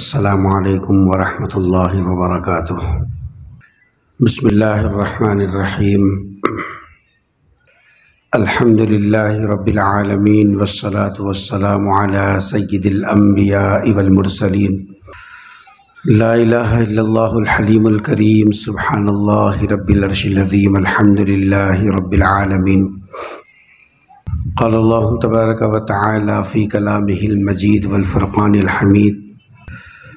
السلام علیکم ورحمۃ اللہ وبرکاتہ۔ بسم اللہ الرحمن الرحیم۔ الحمد للہ رب العالمین والصلاة والسلام علی سید الانبیاء والمرسلین۔ لا الہ الا اللہ الحلیم الکریم، سبحان اللہ رب العرش العظیم، الحمد للہ رب العالمین۔ قال اللہ تبارک و تعالی فی کلامہ المجید والفرقان الحمید۔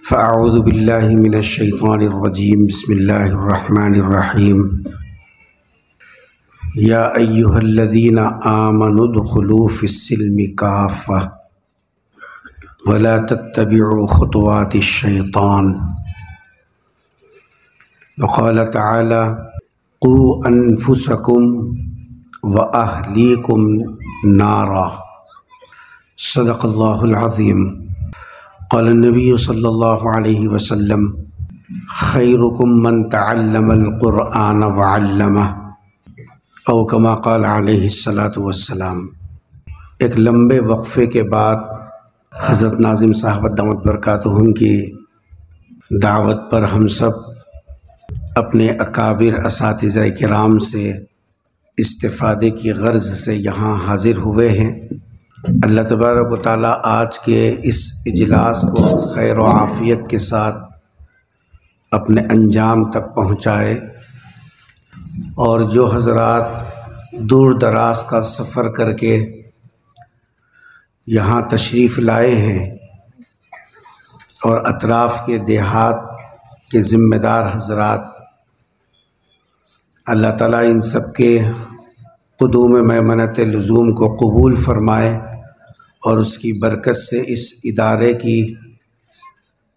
فاعوذ باللہ من الشیطان الرجیم، بسم اللہ الرحمن الرحیم۔ یا ایہا الذین آمنوا ادخلوا فی السلم کافۃ ولا تتبعوا خطوات الشیطان۔ وقال تعالی قوا انفسکم واہلیکم نارا۔ صدق اللہ العظیم۔ قال النبی صلی اللہ علیہ وسلم خیرکم من تعلم القرآن وعلمہ، او کما قال علیہ الصلاۃ والسلام۔ ایک لمبے وقفے کے بعد حضرت ناظم صاحب دامت برکاتہم کی دعوت پر ہم سب اپنے اکابر اساتذہ کرام سے استفادے کی غرض سے یہاں حاضر ہوئے ہیں۔ اللہ تبارک و تعالیٰ آج کے اس اجلاس کو خیر و عافیت کے ساتھ اپنے انجام تک پہنچائے، اور جو حضرات دور دراز کا سفر کر کے یہاں تشریف لائے ہیں اور اطراف کے دیہات کے ذمہ دار حضرات، اللہ تعالیٰ ان سب کے قدوم میمنت لزوم کو قبول فرمائے اور اس کی برکت سے اس ادارے کی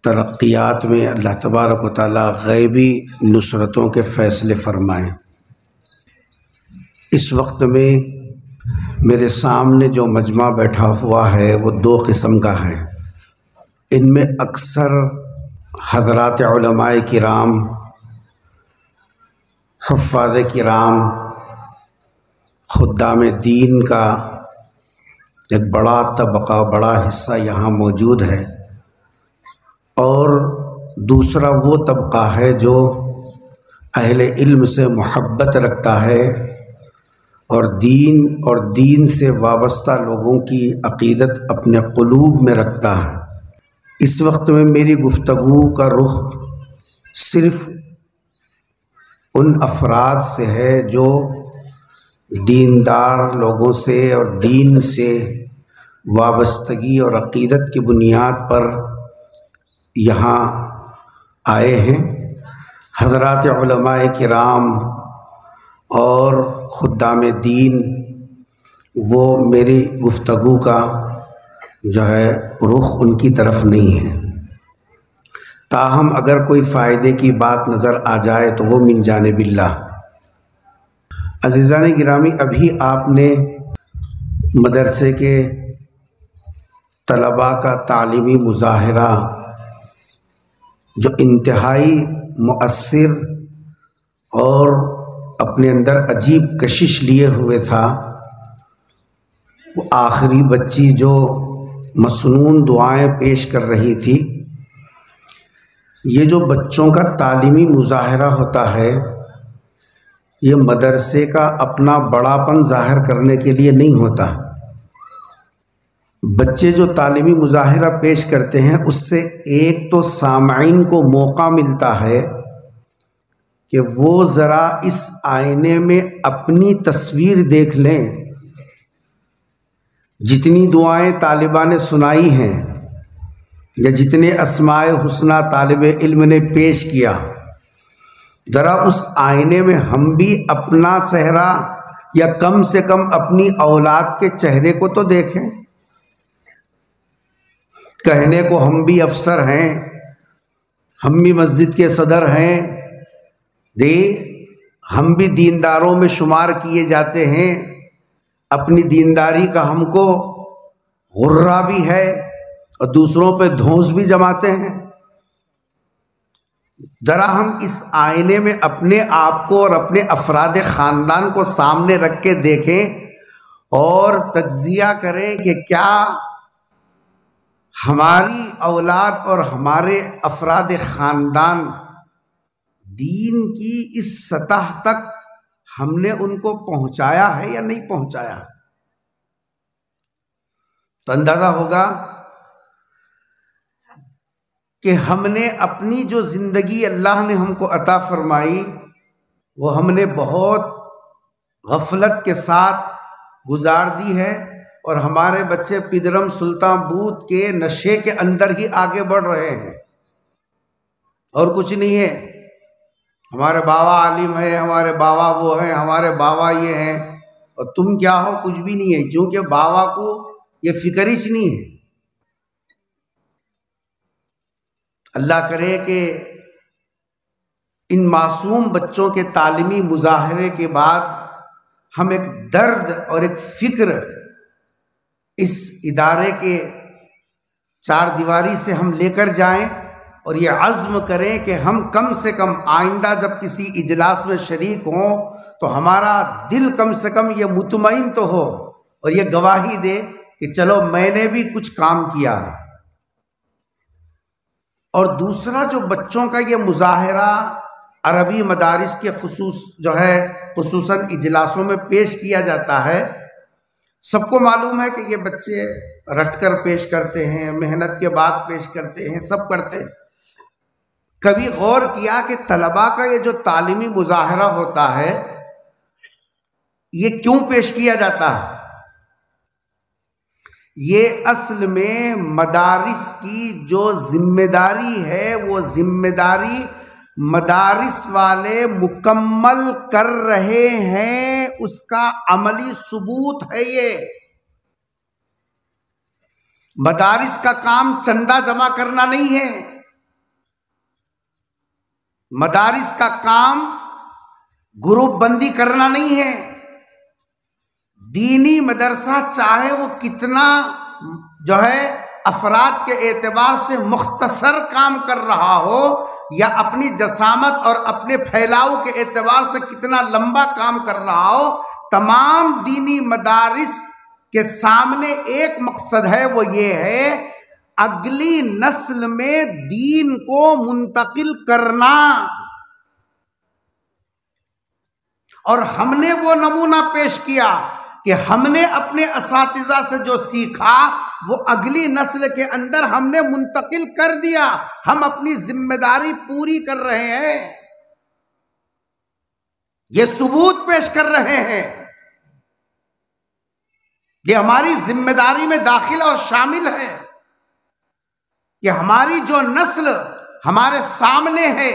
ترقیات میں اللہ تبارک و تعالیٰ غیبی نصرتوں کے فیصلے فرمائیں۔ اس وقت میں میرے سامنے جو مجمع بیٹھا ہوا ہے وہ دو قسم کا ہے۔ ان میں اکثر حضرات علماء کرام، حفاظ کرام، خدام دین کا ایک بڑا طبقہ، بڑا حصہ یہاں موجود ہے، اور دوسرا وہ طبقہ ہے جو اہل علم سے محبت رکھتا ہے اور دین سے وابستہ لوگوں کی عقیدت اپنے قلوب میں رکھتا ہے۔ اس وقت میں میری گفتگو کا رخ صرف ان افراد سے ہے جو دیندار لوگوں سے اور دین سے وابستگی اور عقیدت کی بنیاد پر یہاں آئے ہیں۔ حضرات علماء کرام اور خدام دین وہ میری گفتگو کا جو ہے رخ ان کی طرف نہیں ہے، تاہم اگر کوئی فائدے کی بات نظر آ جائے تو وہ من جانب اللہ۔ عزیزان گرامی، ابھی آپ نے مدرسے کے طلباء کا تعلیمی مظاہرہ جو انتہائی مؤثر اور اپنے اندر عجیب کشش لیے ہوئے تھا، وہ آخری بچی جو مسنون دعائیں پیش کر رہی تھی، یہ جو بچوں کا تعلیمی مظاہرہ ہوتا ہے یہ مدرسے کا اپنا بڑا پن ظاہر کرنے کے لیے نہیں ہوتا۔ بچے جو تعلیمی مظاہرہ پیش کرتے ہیں اس سے ایک تو سامعین کو موقع ملتا ہے کہ وہ ذرا اس آئینے میں اپنی تصویر دیکھ لیں۔ جتنی دعائیں طالبہ نے سنائی ہیں یا جتنے اسماء حسنہ طالب علم نے پیش کیا، ذرا اس آئینے میں ہم بھی اپنا چہرہ یا کم سے کم اپنی اولاد کے چہرے کو تو دیکھیں۔ کہنے کو ہم بھی افسر ہیں، ہم بھی مسجد کے صدر ہیں، ہم بھی دینداروں میں شمار کیے جاتے ہیں، اپنی دینداری کا ہم کو غرہ بھی ہے اور دوسروں پہ دھونس بھی جماتے ہیں۔ ذرا ہم اس آئینے میں اپنے آپ کو اور اپنے افراد خاندان کو سامنے رکھ کے دیکھیں اور تجزیہ کریں کہ کیا ہماری اولاد اور ہمارے افراد خاندان دین کی اس سطح تک ہم نے ان کو پہنچایا ہے یا نہیں پہنچایا؟ تو اندازہ ہوگا کہ ہم نے اپنی جو زندگی اللہ نے ہم کو عطا فرمائی وہ ہم نے بہت غفلت کے ساتھ گزار دی ہے، اور ہمارے بچے پدرم سلطان بوت کے نشے کے اندر ہی آگے بڑھ رہے ہیں، اور کچھ نہیں ہے۔ ہمارے بابا عالم ہے، ہمارے بابا وہ ہیں، ہمارے بابا یہ ہیں، اور تم کیا ہو؟ کچھ بھی نہیں ہے، کیونکہ بابا کو یہ فکر ہی نہیں ہے۔ اللہ کرے کہ ان معصوم بچوں کے تعلیمی مظاہرے کے بعد ہم ایک درد اور ایک فکر اس ادارے کے چار دیواری سے ہم لے کر جائیں، اور یہ عزم کریں کہ ہم کم سے کم آئندہ جب کسی اجلاس میں شریک ہوں تو ہمارا دل کم سے کم یہ مطمئن تو ہو اور یہ گواہی دے کہ چلو میں نے بھی کچھ کام کیا ہے۔ اور دوسرا جو بچوں کا یہ مظاہرہ عربی مدارس کے خصوصاً اجلاسوں میں پیش کیا جاتا ہے، سب کو معلوم ہے کہ یہ بچے رٹ کر پیش کرتے ہیں، محنت کے بعد پیش کرتے ہیں، سب کرتے ہیں۔ کبھی غور کیا کہ طلباء کا یہ جو تعلیمی مظاہرہ ہوتا ہے یہ کیوں پیش کیا جاتا ہے؟ یہ اصل میں مدارس کی جو ذمہ داری ہے وہ ذمہ داری مدارس والے مکمل کر رہے ہیں، اس کا عملی ثبوت ہے۔ یہ مدارس کا کام چندہ جمع کرنا نہیں ہے، مدارس کا کام گروپ بندی کرنا نہیں ہے۔ دینی مدرسہ چاہے وہ کتنا افراد کے اعتبار سے مختصر کام کر رہا ہو، یا اپنی جسامت اور اپنے پھیلاؤ کے اعتبار سے کتنا لمبا کام کر رہا ہو، تمام دینی مدارس کے سامنے ایک مقصد ہے، وہ یہ ہے اگلی نسل میں دین کو منتقل کرنا۔ اور ہم نے وہ نمونہ پیش کیا کہ ہم نے اپنے اساتذہ سے جو سیکھا وہ اگلی نسل کے اندر ہم نے منتقل کر دیا، ہم اپنی ذمہ داری پوری کر رہے ہیں، یہ ثبوت پیش کر رہے ہیں، یہ ہماری ذمہ داری میں داخل اور شامل ہے کہ ہماری جو نسل ہمارے سامنے ہے،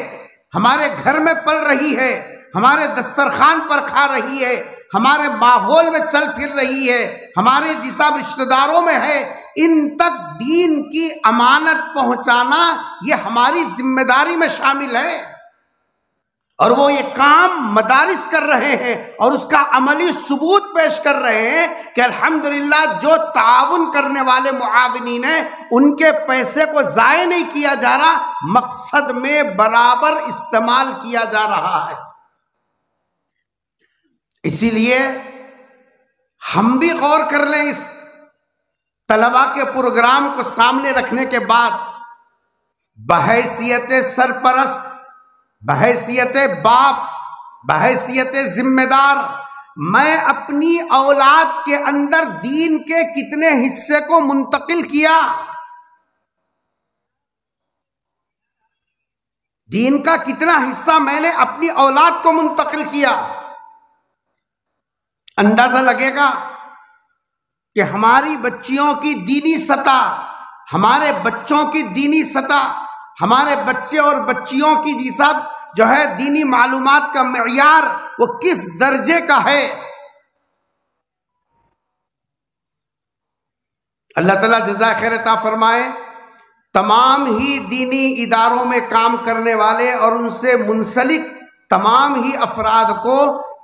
ہمارے گھر میں پل رہی ہے، ہمارے دسترخوان پر کھا رہی ہے، ہمارے ماحول میں چل پھر رہی ہے، ہمارے جسا رشتہ داروں میں ہے، ان تک دین کی امانت پہنچانا یہ ہماری ذمہ داری میں شامل ہے۔ اور وہ یہ کام مدارس کر رہے ہیں اور اس کا عملی ثبوت پیش کر رہے ہیں کہ الحمدللہ جو تعاون کرنے والے معاونین ہیں ان کے پیسے کو ضائع نہیں کیا جا رہا، مقصد میں برابر استعمال کیا جا رہا ہے۔ اسی لیے ہم بھی غور کر لیں، اس طلباء کے پروگرام کو سامنے رکھنے کے بعد بحیثیت سرپرست، بحیثیت باپ، بحیثیت ذمہ دار، میں اپنی اولاد کے اندر دین کے کتنے حصے کو منتقل کیا، دین کا کتنا حصہ میں نے اپنی اولاد کو منتقل کیا۔ اندازہ لگے گا کہ ہماری بچیوں کی دینی سطح، ہمارے بچوں کی دینی سطح، ہمارے بچے اور بچیوں کی دینی معلومات کا معیار وہ کس درجے کا ہے۔ اللہ تعالیٰ جزائے خیر عطا فرمائے تمام ہی دینی اداروں میں کام کرنے والے اور ان سے منسلک تمام ہی افراد کو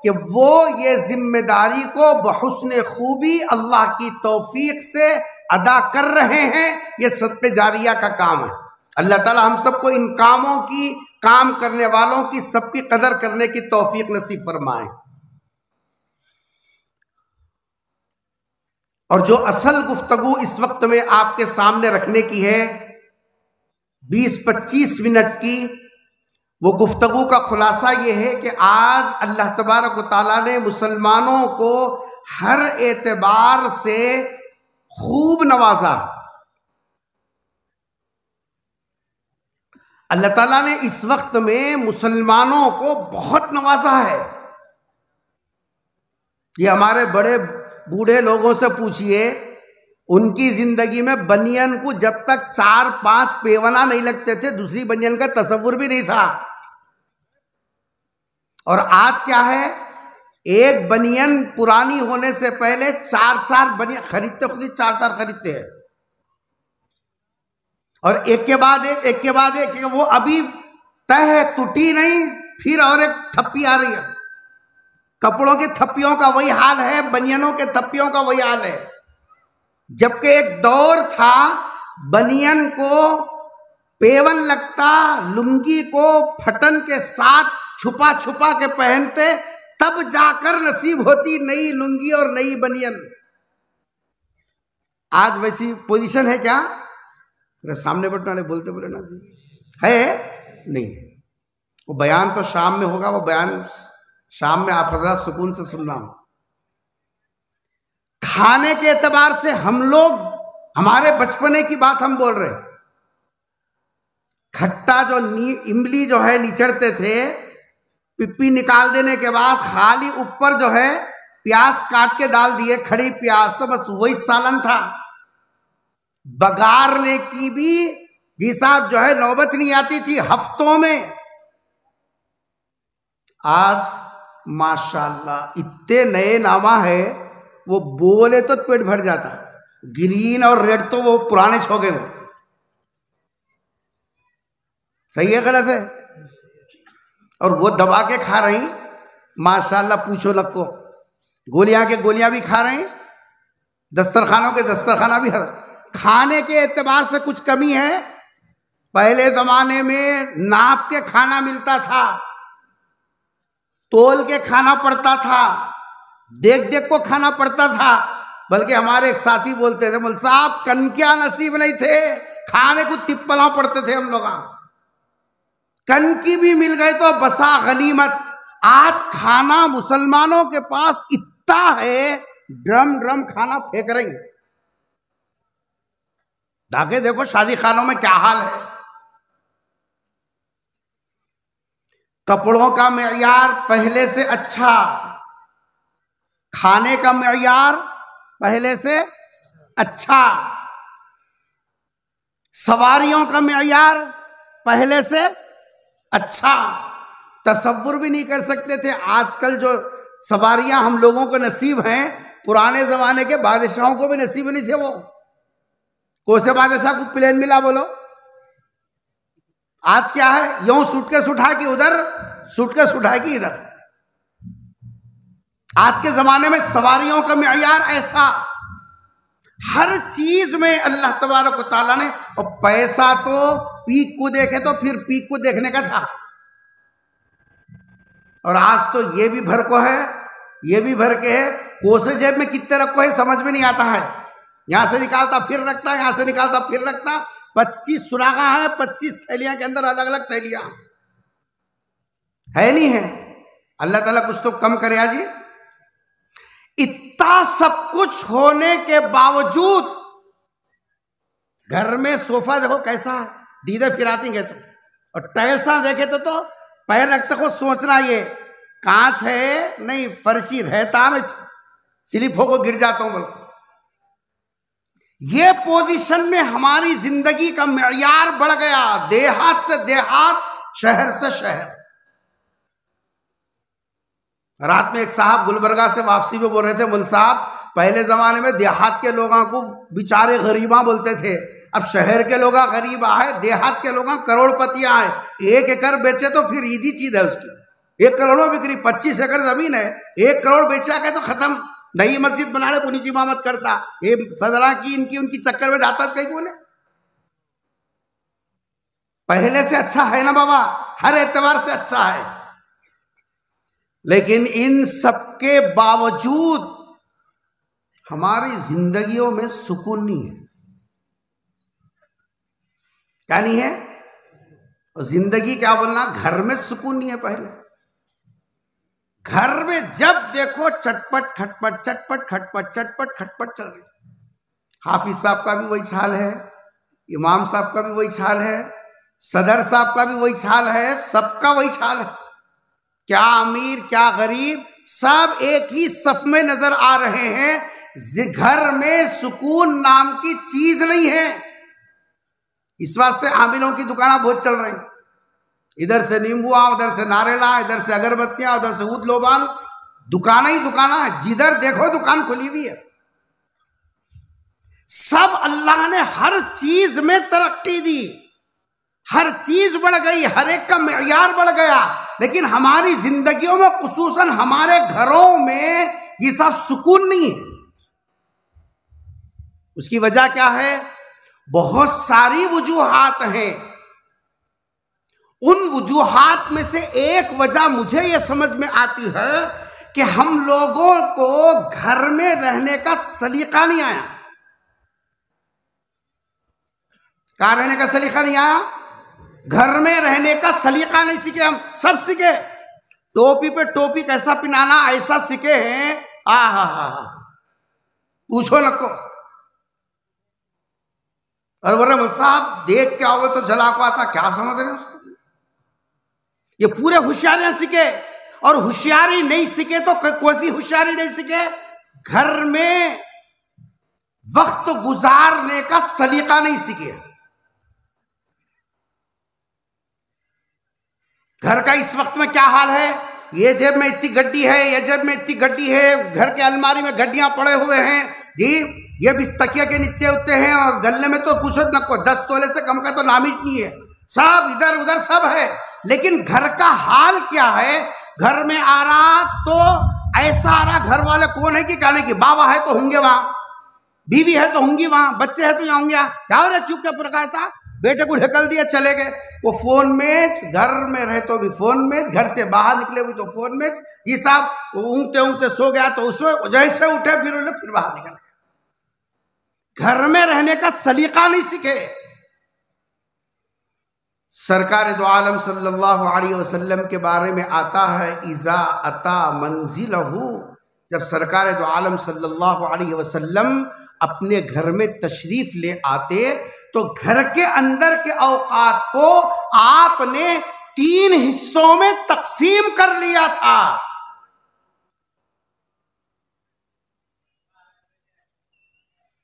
کہ وہ یہ ذمہ داری کو بحسن خوبی اللہ کی توفیق سے ادا کر رہے ہیں۔ یہ صدقہ جاریہ کا کام ہے۔ اللہ تعالیٰ ہم سب کو ان کاموں کی، کام کرنے والوں کی سب کی قدر کرنے کی توفیق نصیب فرمائے۔ اور جو اصل گفتگو اس وقت میں آپ کے سامنے رکھنے کی ہے 20-25 منٹ کی، وہ گفتگو کا خلاصہ یہ ہے کہ آج اللہ تبارک و تعالیٰ نے مسلمانوں کو ہر اعتبار سے خوب نوازا۔ اللہ تعالیٰ نے اس وقت میں مسلمانوں کو بہت نوازا ہے۔ یہ ہمارے بڑے بوڑھے لوگوں سے پوچھئے، ان کی زندگی میں بنین کو جب تک 4-5 پیونا نہیں لگتے تھے دوسری بنین کا تصور بھی نہیں تھا، اور آج کیا ہے، ایک بنین پرانی ہونے سے پہلے 4 بنین خریدتے، خود ہی 4 خریدتے ہیں، اور ایک کے بعد ایک وہ ابھی تہ ٹوٹی نہیں، پھر اور ایک تھپی آ رہی ہے۔ کپڑوں کے تھپیوں کا وہی حال ہے، بنینوں کے تھپیوں کا وہی حال ہے۔ جبکہ ایک دور تھا بنین کو پیون لگتا، لنگی کو پھٹن کے ساتھ چھپا چھپا کے پہنتے، تب جا کر نصیب ہوتی نئی لنگی اور نئی بنین۔ آج ویسی پوزیشن ہے کیا؟ سامنے بیٹھنے والے بولتے بولے نا جی ہے نہیں ہے۔ وہ بیان تو شام میں ہوگا، وہ بیان شام میں آپ حضرات سکون سے سننا ہو۔ کھانے کے اعتبار سے ہم لوگ، ہمارے بچپنے کی بات ہم بول رہے ہیں، کھٹا جو املی جو ہے نچڑتے تھے، پپی نکال دینے کے بعد خالی اوپر جو ہے پیاز کاٹ کے ڈال دیے، کھڑی پیاز، تو بس وہی سالن تھا۔ بگارنے کی بھی جی صاحب جو ہے نوبت نہیں آتی تھی، ہفتوں میں۔ آج ماشاءاللہ اتنے نئے نامہ ہے، وہ بولے تو پیٹ بھر جاتا، گرین اور ریڈ تو وہ پرانے چھو گئے ہو۔ صحیح ہے غلط ہے؟ اور وہ دبا کے کھا رہی، ماشاءاللہ پوچھو لگ کو، گولیاں کے گولیاں بھی کھا رہی، دسترخوانوں کے دسترخوانہ بھی۔ کھانے کے اعتبار سے کچھ کمی ہے۔ پہلے زمانے میں ناپ کے کھانا ملتا تھا، تول کے کھانا پڑتا تھا، دیکھ دیکھ کو کھانا پڑتا تھا۔ بلکہ ہمارے ایک ساتھی بولتے تھے، مول صاحب کنکیاں نصیب نہیں تھے، کھانے کو تپلا پڑتے تھے ہم لوگ۔ کنکی بھی مل گئے تو بسا غنیمت۔ آج کھانا مسلمانوں کے پاس اتنا ہے، ڈرم ڈرم کھانا پھینک رہی۔ جاکے دیکھو شادی خانوں میں کیا حال ہے۔ کپڑوں کا معیار پہلے سے اچھا، کھانے کا معیار پہلے سے اچھا، سواریوں کا معیار پہلے سے اچھا۔ تصور بھی نہیں کر سکتے تھے آج کل جو سواریاں ہم لوگوں کو نصیب ہیں، پرانے زمانے کے بادشاہوں کو بھی نصیب نہیں تھے۔ وہ کون سے بادشاہ کو پلین ملا بولو؟ آج کیا ہے، یوں سوٹ کے اٹھا کے ادھر، سوٹ کے اٹھا کے ادھر۔ آج کے زمانے میں سواریوں کا معیار ایسا، ہر چیز میں اللہ تبارک و تعالیٰ نے، اور پیسہ تو پیک کو دیکھے تو پھر پیک کو دیکھنے کا تھا، اور آج تو یہ بھی بھر کو ہے، یہ بھی بھر کے ہے، کوسے جیب میں کتنے رکھو ہے سمجھ میں نہیں آتا ہے۔ یہاں سے نکالتا پھر رکھتا، یہاں سے نکالتا پھر رکھتا، 25 سراغاں ہیں، 25 تھیلیاں کے اندر الگ الگ تھیلیاں ہے نہیں ہے۔ اللہ تعالیٰ کچھ تو کم کرے آجی۔ اتنا سب کچھ ہونے کے باوجود گھر میں صوفہ دیکھو کیسا دیدے پھراتی گئے تو، اور ٹائلساں دیکھے تو پیر رکھتے کو سوچنا یہ کانچ ہے نہیں فرشی رہتا، میں سلپ ہو کو گر جاتا ہوں بلکہ۔ یہ پوزیشن میں ہماری زندگی کا معیار بڑھ گیا، دیہات سے دیہات، شہر سے شہر۔ رات میں ایک صاحب گلبرگہ سے واپسی میں بول رہے تھے، مول صاحب پہلے زمانے میں دیہات کے لوگوں کو بیچارے غریباں بولتے تھے، اب شہر کے لوگ غریب آئے، دیہات کے لوگ کروڑ پتیاں آئے۔ 1 ایکڑ بیچے تو پھر عیدی چیز ہے اس کی، 1 کروڑ میں بکری، 25 ایکڑ زمین ہے، 1 کروڑ بیچا گیا تو ختم۔ نئی مسجد بنانے کو نیچی امامت کرتا، یہ صدرہ کی ان کی چکر میں جاتا اس کہیں بولے۔ پہلے سے اچھا ہے نا بابا، ہر اعتبار سے اچھا ہے، لیکن ان سب کے باوجود ہماری زندگیوں میں سکون نہیں ہے. کیا نہیں ہے؟ اور زندگی کیا بولنا، گھر میں سکون نہیں ہے. پہلے گھر میں جب دیکھو چٹپٹ کھٹپٹ چٹپٹ کھٹپٹ چٹپٹ کھٹپٹ چل رہی. حافظ صاحب کا بھی وہی حال ہے، امام صاحب کا بھی وہی حال ہے، صدر صاحب کا بھی وہی حال ہے، سب کا وہی حال ہے. کیا امیر کیا غریب سب ایک ہی صف میں نظر آ رہے ہیں. گھر میں سکون نام کی چیز نہیں ہے. اس واسطے عاملوں کی دکانیں بہت چل رہی ہیں. ادھر سے نیمبو ادھر سے ناریلا، ادھر سے اگربتیاں، ادھر سے عود لوبان. دکانیں ہی دکانیں، جدھر دیکھو دکان کھلی ہوئی ہے. سب اللہ نے ہر چیز میں ترقی دی، ہر چیز بڑھ گئی، ہر ایک کا معیار بڑھ گیا. لیکن ہماری زندگیوں میں خصوصاً ہمارے گھروں میں یہ سب سکون نہیں ہے. اس کی وجہ کیا ہے؟ بہت ساری وجوہات ہیں. ان وجوہات میں سے ایک وجہ مجھے یہ سمجھ میں آتی ہے کہ ہم لوگوں کو گھر میں رہنے کا سلیقہ نہیں آیا. کہاں رہنے کا سلیقہ نہیں آیا؟ گھر میں رہنے کا سلیقہ نہیں سیکھے. ہم سب سیکھے، ٹوپی پہ ٹوپی کیسا پہنانا ایسا سیکھے ہیں. پوچھو نہ کو. اور بولے مول صاحب دیکھ کے آؤ تو جلا کو آتا. کیا سمجھ رہے ہیں اس کو؟ یہ پورے ہوشیاریاں سیکھے، اور ہوشیاری نہیں سیکھے تو کوئی ہوشیاری نہیں سیکھے. گھر میں وقت گزارنے کا سلیقہ نہیں سیکھے. گھر کا اس وقت میں کیا حال ہے؟ یہ جیب میں اتنی گڈی ہے، یہ جیب میں اتنی گڈی ہے، گھر کے الماری میں گڈیاں پڑے ہوئے ہیں جی. یہ بھی تکیے کے نیچے ہوتے ہیں، اور گلے میں تو پوچھو نہ کو 10 تولے سے کم کا تو نام ہی نہیں ہے. سب ادھر ادھر سب ہے. لیکن گھر کا حال کیا ہے؟ گھر میں آ رہا تو ایسا آ رہا، گھر والے کون ہے کہ کہنے کی بابا ہے تو ہوں گے وہاں، بیوی ہے تو ہوں گی وہاں، بچے ہیں تو یہاں ہوں گے. کیا ہو رہا؟ چپ کیا پرکار تھا، بیٹے کو ڈھکل دیا چلے گئے. وہ فون میں، گھر میں رہے تو بھی فون میں، گھر سے باہر نکلے ہوئی تو فون میں. یہ صاحب اونگتے اونگتے سو گیا تو اس میں جیسے اٹھے پھر باہر نکل گئے. گھر میں رہنے کا سلیقہ نہیں سیکھے. سرکار دو عالم صلی اللہ علیہ وسلم کے بارے میں آتا ہے اذا اتا منزلہ، جب سرکار دو عالم صلی اللہ علیہ وسلم اپنے گھر میں تشریف لے آتے تو گھر کے اندر کے اوقات کو آپ نے 3 حصوں میں تقسیم کر لیا تھا.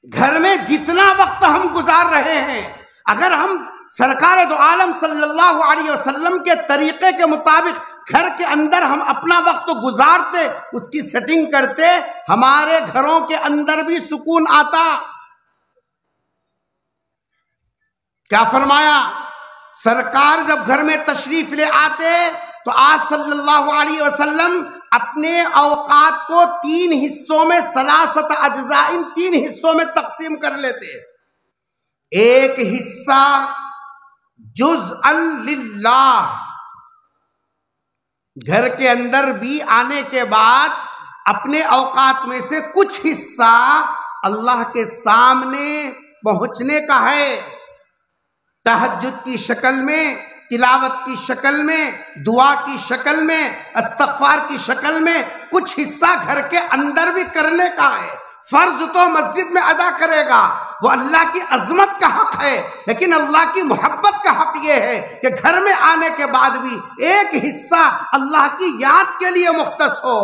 گھر میں جتنا وقت ہم گزار رہے ہیں، اگر ہم سرکار دو عالم صلی اللہ علیہ وسلم کے طریقے کے مطابق گھر کے اندر ہم اپنا وقت گزارتے، اس کی سیٹنگ کرتے، ہمارے گھروں کے اندر بھی سکون آتا. کیا فرمایا؟ سرکار جب گھر میں تشریف لے آتے تو آج صلی اللہ علیہ وسلم اپنے اوقات کو 3 حصوں میں، 3 اجزاء، 3 حصوں میں تقسیم کر لیتے. ایک حصہ جزءا للہ، گھر کے اندر بھی آنے کے بعد اپنے اوقات میں سے کچھ حصہ اللہ کے سامنے پہنچنے کا ہے. تہجد کی شکل میں، تلاوت کی شکل میں، دعا کی شکل میں، استغفار کی شکل میں کچھ حصہ گھر کے اندر بھی کرنے کا ہے. فرض تو مسجد میں ادا کرے گا، وہ اللہ کی عظمت کا حق ہے، لیکن اللہ کی محبت کا حق یہ ہے کہ گھر میں آنے کے بعد بھی ایک حصہ اللہ کی یاد کے لیے مختص ہو.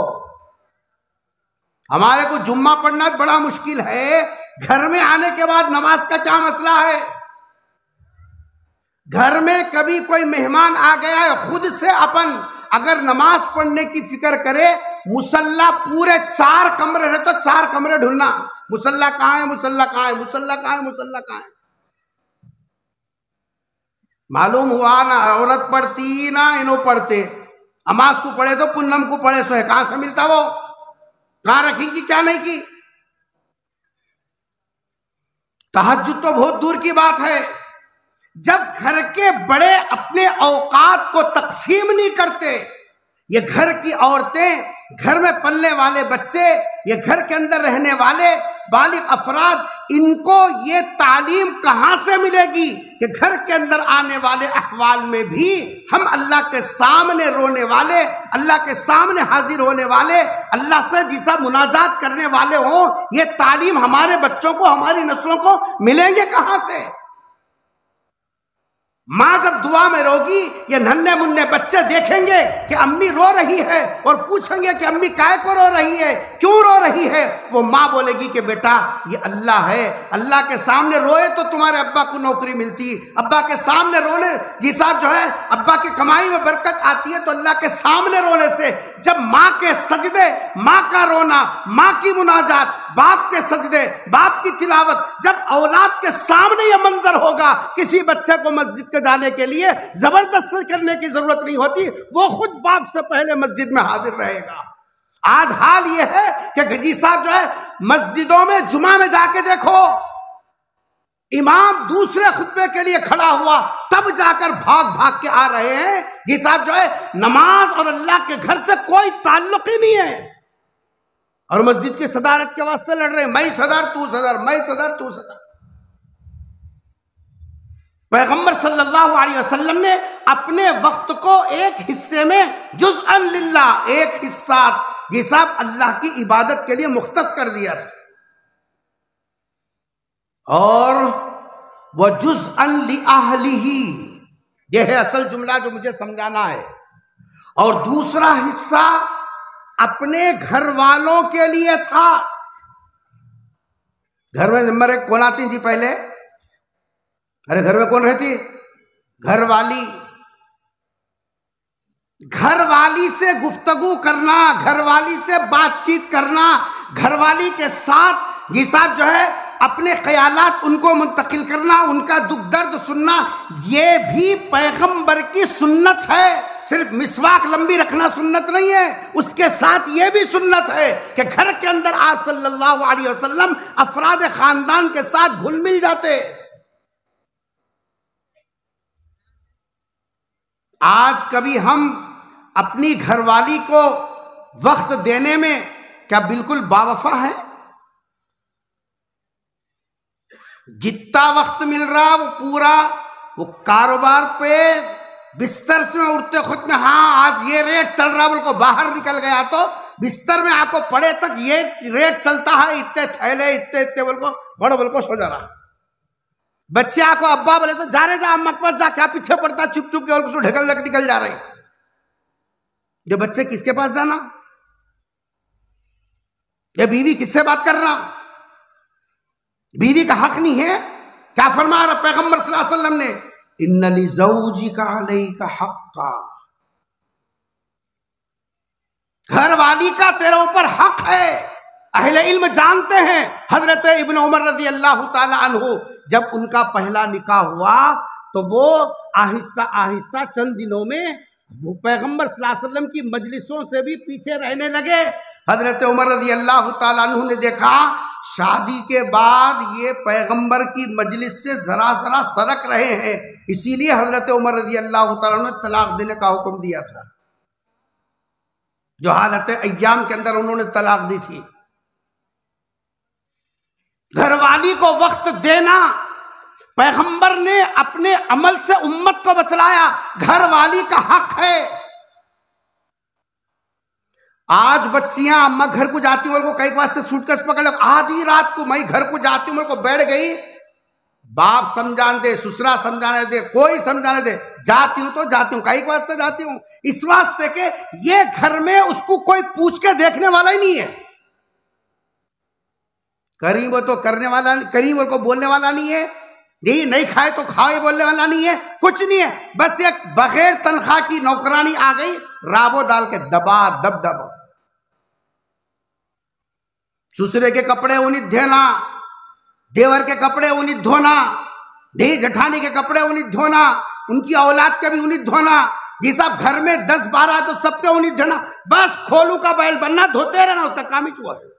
ہمارے کو جمعہ پڑھنا بڑا مشکل ہے، گھر میں آنے کے بعد نماز کا کیا مسئلہ ہے؟ گھر میں کبھی کوئی مہمان آ گیا ہے، خود سے اگر نماز پڑھنے کی فکر کرے، مصلی پورے 4 کمرے رہے تو 4 کمرے ڈھونڈنا، مصلی کہاں ہے، مصلی کہاں ہے، مصلی کہاں ہے، مصلی کہاں ہے. معلوم ہوا نہ عورت پڑھتی نہ انہوں پڑھتے. نماز کو پڑھے تو پنم کو پڑھے سو ہے، کہاں سے ملتا وہ؟ کہاں رکھیں کی کیا نہیں کی؟ تہجد تو بہت دور کی بات ہے. جب گھر کے بڑے اپنے اوقات کو تقسیم نہیں کرتے، یہ گھر کی عورتیں، گھر میں پلنے والے بچے، یہ گھر کے اندر رہنے والے بالغ افراد، ان کو یہ تعلیم کہاں سے ملے گی کہ گھر کے اندر آنے والے احوال میں بھی ہم اللہ کے سامنے رونے والے، اللہ کے سامنے حاضر ہونے والے، اللہ سے جیسا مناجات کرنے والے ہوں؟ یہ تعلیم ہمارے بچوں کو، ہماری نسلوں کو ملیں گے کہاں سے؟ ماں جب دعا میں روگی، یہ ننھے منھے بچے دیکھیں گے کہ امی رو رہی ہے اور پوچھیں گے کہ امی کائے کو رو رہی ہے، کیوں رو رہی ہے؟ وہ ماں بولے گی کہ بیٹا یہ اللہ ہے، اللہ کے سامنے روئے تو تمہارے ابا کو نوکری ملتی، ابا کے سامنے رونے جی صاحب جو ہے ابا کی کمائی میں برکت آتی ہے، تو اللہ کے سامنے رونے سے جب ماں کے سجدے، ماں کا رونا، ماں کی مناجات، باپ کے سجدے، باپ کی تلاوت، جب اولاد کے سامنے یہ منظر ہوگا، کسی بچے کو مسجد کے جانے کے لیے زبردستی کرنے کی ضرورت نہیں ہوتی، وہ خود باپ سے پہلے مسجد میں حاضر رہے گا۔ آج حال یہ ہے کہ گجی صاحب جو ہے مسجدوں میں جمعہ میں جا کے دیکھو، امام دوسرے خطبے کے لیے کھڑا ہوا تب جا کر بھاگ بھاگ کے آ رہے ہیں۔ جی صاحب جو ہے نماز اور اللہ کے گھر سے کوئی تعلق ہی نہیں ہے، اور مسجد کی صدارت کے واسطے لڑ رہے ہیں، میں صدر تو صدر، میں صدر تو صدر۔ پیغمبر صلی اللہ علیہ وسلم نے اپنے وقت کو ایک حصے میں جزءا للہ، ایک حصہ یہ صاحب اللہ کی عبادت کے لیے مختص کر دیا تھا، اور وہ جزءا لأہلہ، یہ ہے اصل جملہ جو مجھے سمجھانا ہے، اور دوسرا حصہ اپنے گھر والوں کے لیے تھا۔ گھر میں نمبر ایک کون آتی جی پہلے؟ ارے گھر میں کون رہتی؟ گھر والی۔ گھر والی سے گفتگو کرنا، گھر والی سے بات چیت کرنا، گھر والی کے ساتھ جی صاحب جو ہے اپنے خیالات ان کو منتقل کرنا، ان کا دکھ درد سننا، یہ بھی پیغمبر کی سنت ہے۔ صرف مسواک لمبی رکھنا سنت نہیں ہے، اس کے ساتھ یہ بھی سنت ہے کہ گھر کے اندر آپ صلی اللہ علیہ وسلم افراد خاندان کے ساتھ گھل مل جاتے۔ آج کبھی ہم اپنی گھر والی کو وقت دینے میں کیا بالکل باوفا ہے؟ جتنا وقت مل رہا وہ پورا وہ کاروبار پہ، بستر سے اٹھتے خود میں ہاں آج یہ ریٹ چل رہا بول کو باہر نکل گیا تو بستر میں آپ کو پڑے تک یہ ریٹ چلتا ہے، اتنے تھیلے اتنے بول کو بڑو بول کو سو جا رہا۔ بچے آپ کو ابا بولے تو جا رہے جا اما کے پاس جا، کیا پیچھے پڑتا چپ چپ کے اور کچھ ڈھکل لگ نکل جا رہے۔ یہ بچے کس کے پاس جانا؟ یہ بیوی کس سے بات کرنا؟ بیوی کا حق نہیں ہے؟ کیا فرما رہا پیغمبر صلی اللہ علیہ وسلم نے؟ ان لزوجک علیک حقا، گھر والی کا تیرے اوپر حق ہے۔ اہل علم جانتے ہیں حضرت ابن عمر رضی اللہ تعالی عنہ جب ان کا پہلا نکاح ہوا تو وہ آہستہ آہستہ چند دنوں میں وہ پیغمبر صلی اللہ علیہ وسلم کی مجلسوں سے بھی پیچھے رہنے لگے۔ حضرت عمر رضی اللہ تعالیٰ عنہ نے دیکھا شادی کے بعد یہ پیغمبر کی مجلس سے ذرا ذرا سرک رہے ہیں، اسی لیے حضرت عمر رضی اللہ تعالیٰ عنہ نے طلاق دینے کا حکم دیا تھا، جو حالت ایام کے اندر انہوں نے طلاق دی تھی۔ گھر والی کو وقت دینا، پیغمبر نے اپنے عمل سے امت کو بتلایا گھر والی کا حق ہے۔ آج بچیاں اما گھر کو جاتی ہوں کو کئی واسطے سوٹ کیس پکڑ لے، آدھی رات کو میں گھر کو جاتی ہوں کو بیٹھ گئی، باپ سمجھانے دے، سسرا سمجھانے دے، کوئی سمجھانے دے، جاتی ہوں تو جاتی ہوں، کئی واسطے جاتی ہوں، اس واسطے کہ یہ گھر میں اس کو کوئی پوچھ کے دیکھنے والا ہی نہیں ہے، کریم وہ تو کرنے والا، کریم وہ کو بولنے والا نہیں ہے، یہی نہیں کھائے تو کھائے بولنے والا نہیں ہے، کچھ نہیں ہے، بس ایک بغیر تنخواہ کی نوکرانی آ گئی، رابو ڈال کے دبا دب دب، سسرے کے کپڑے انہیں دھونا، دیور کے کپڑے انہیں دھونا، دھی جٹھانی کے کپڑے انہیں دھونا، ان کی اولاد کے بھی انہیں دھونا، جی صاحب گھر میں 10-12 تو سب کے انہیں دھونا، بس کھولو کا بیل بننا، دھوتے رہنا، اس کا کام ہی چوا ہے۔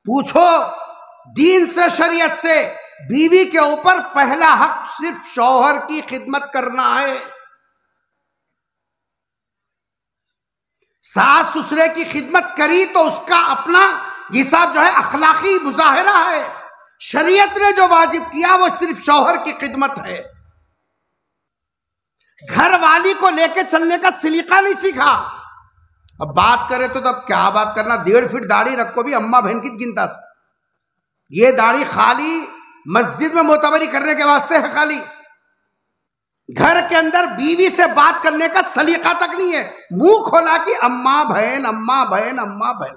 پوچھو دین سے، شریعت سے، بیوی کے اوپر پہلا حق صرف شوہر کی خدمت کرنا ہے۔ ساس سسرے کی خدمت کری تو اس کا اپنا یہ سب جو ہے اخلاقی مظاہرہ ہے. شریعت نے جو واجب کیا وہ صرف شوہر کی خدمت ہے. گھر والی کو لے کے چلنے کا سلیقہ نہیں سیکھا. اب بات کرے تو اب کیا بات کرنا, 1.5 فٹ داڑھی رکھو بھی اماں بہن کی گنتا. یہ داڑھی خالی مسجد میں معتبری کرنے کے واسطے ہے خالی. گھر کے اندر بیوی سے بات کرنے کا سلیقہ تک نہیں ہے. منہ کھولا کہ اماں بہن اماں بہن اماں بہن.